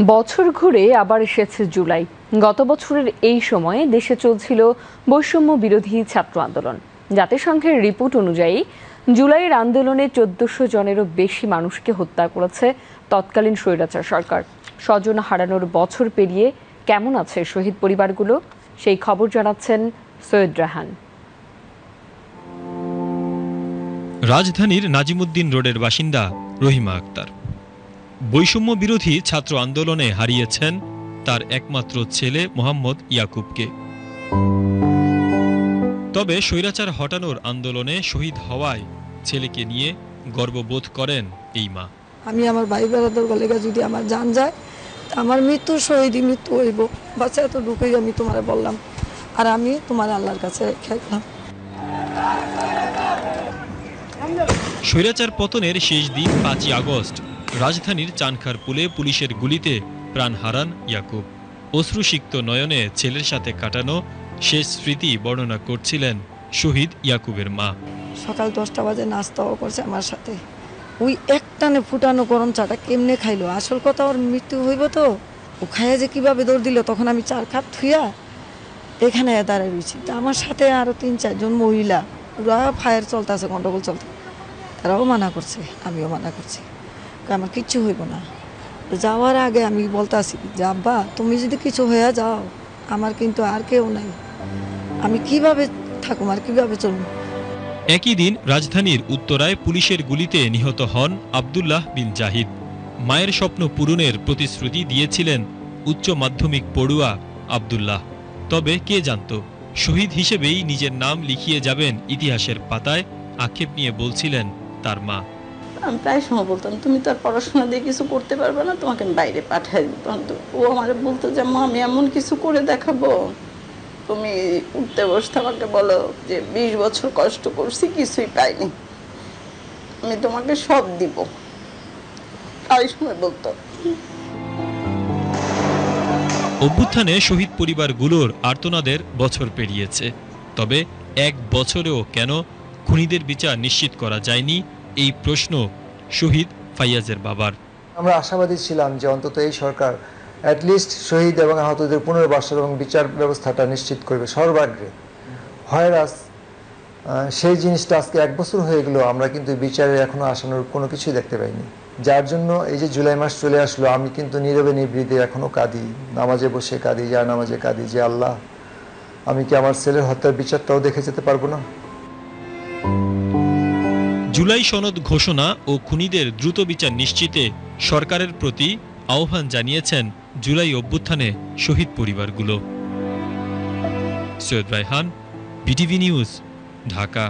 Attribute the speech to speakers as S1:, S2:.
S1: বছর ঘুরে আবার এসেছে জুলাই। গত বছরের এই সময়ে দেশে চলছিল বৈষম্য বিরোধী ছাত্র আন্দোলন। জাতিসংঘের রিপোর্ট অনুযায়ী জুলাইয়ের আন্দোলনে ১৪০০ জনেরও বেশি মানুষকে হত্যা করেছে তৎকালীন স্বৈরাচার সরকার। স্বজন হারানোর বছর পেরিয়ে কেমন আছে শহীদ পরিবারগুলো, সেই খবর জানাচ্ছেন সৈয়দ রাহান।
S2: রাজধানীর নাজিমুদ্দিন রোডের বাসিন্দা রহিমা আক্তার বৈষম্য বিরোধী ছাত্র আন্দোলনে হারিয়েছেন তার একমাত্র ছেলে মোহাম্মদ ইয়াকুবকে। তবে স্বৈরাচার হটানোর আন্দোলনে শহীদ হওয়ায় ছেলেকে নিয়ে গর্ববোধ করেন এই মা।
S3: আমি আমার ভাই বেড়াদের গলেগা যদি আমার জান যায়, আমার মৃত্যু শহীদই মৃত্যু হইব। বাচ্চা তো ঢুকেই আমি তোমার বললাম, আর আমি তোমার আল্লাহর কাছে খেলাম।
S2: স্বৈরাচার পতনের শেষ দিন ৫ই আগস্ট রাজধানীর চানখার পুলে পুলিশের গুলিতে প্রাণ হারান ইয়াকুব। অশ্রুসিক্ত নয়নে ছেলের সাথে কাটানো শেষ স্মৃতি বর্ণনা করছিলেন শহীদ ইয়াকুবের মা।
S3: সকাল 10টা বাজে নাস্তাও করছে আমার সাথে। ওই একটানে ফুটানো গরম চাটা কেমনে খাইলো? আসল কথা, ওর মৃত্যু হইব তো ও খাইয়া যে কিভাবে দৌড় দিল, তখন আমি 4 কাপ থুইয়া এখানে দাঁড়ায় রয়েছি। আমার সাথে আরো 3-4 জন মহিলা, পুরা ফায়ার চলতেছে, গন্ডগোল চলতে। তারাও মানা করছে, আমিও মানা করছি, আমার কিচ্ছু হইব না। যাওয়ার আগে আমি বলতেছি যে আব্বা, তুমি যদি কিছু হয়ে যাও, আমার কিন্তু আর কেউ নাই, আমি কিভাবে থাকুম আর কিভাবে চলব?
S2: একই দিন রাজধানীর উত্তরায় পুলিশের গুলিতে নিহত হন আব্দুল্লাহ বিন জাহিদ। মায়ের স্বপ্ন পূরণের প্রতিশ্রুতি দিয়েছিলেন উচ্চ মাধ্যমিক পড়ুয়া আব্দুল্লাহ। তবে কে জানত শহীদ হিসেবেই নিজের নাম লিখিয়ে যাবেন ইতিহাসের পাতায়, আক্ষেপ নিয়ে বলছিলেন তার মা।
S4: আমি প্রায় সময় বলতাম, তুমি তো আর পড়াশোনা দিয়ে কিছু করতে পারবে না, তোমাকে আমি বাইরে পাঠাই দিত। ও আমার বলতো যে মা, আমি এমন কিছু করে দেখাবো, তুমি উঠতে বসতে আমাকে বলো যে 20 বছর কষ্ট করছি, কিছুই পাইনি, আমি তোমাকে সব দিব। প্রায় সময় বলতো।
S2: অভ্যুত্থানে শহীদ পরিবারগুলোর আর্তনাদের বছর পেরিয়েছে। তবে এক বছরেও কেন খুনিদের বিচার নিশ্চিত করা যায়নি, এই প্রশ্ন শহীদ ফাইয়াজের বাবার।
S5: আমরা আশাবাদী ছিলাম যে অন্তত এই সরকার অ্যাটলিস্ট শহীদ এবং আহতদের পুনর্বাসন এবং বিচার ব্যবস্থাটা নিশ্চিত করবে সর্বাগ্রে। হয়রাস সেই জিনিসটা আজকে 1 বছর হয়ে গেল, আমরা কিন্তু বিচারে এখনো আসানোর কোনো কিছুই দেখতে পাইনি। যার জন্য এই যে জুলাই মাস চলে আসলো, আমি কিন্তু নীরবে নিবৃতে এখনো কাঁদি, নামাজে বসে কাঁদি, যা নামাজে কাঁদি যে আল্লাহ, আমি কি আমার ছেলের হত্যার বিচারটাও দেখে যেতে পারবো না?
S2: জুলাই সনদ ঘোষণা ও খুনিদের দ্রুত বিচার নিশ্চিতে সরকারের প্রতি আহ্বান জানিয়েছেন জুলাই অভ্যুত্থানে শহীদ পরিবারগুলো। Syed Raihan, BTV news, Dhaka.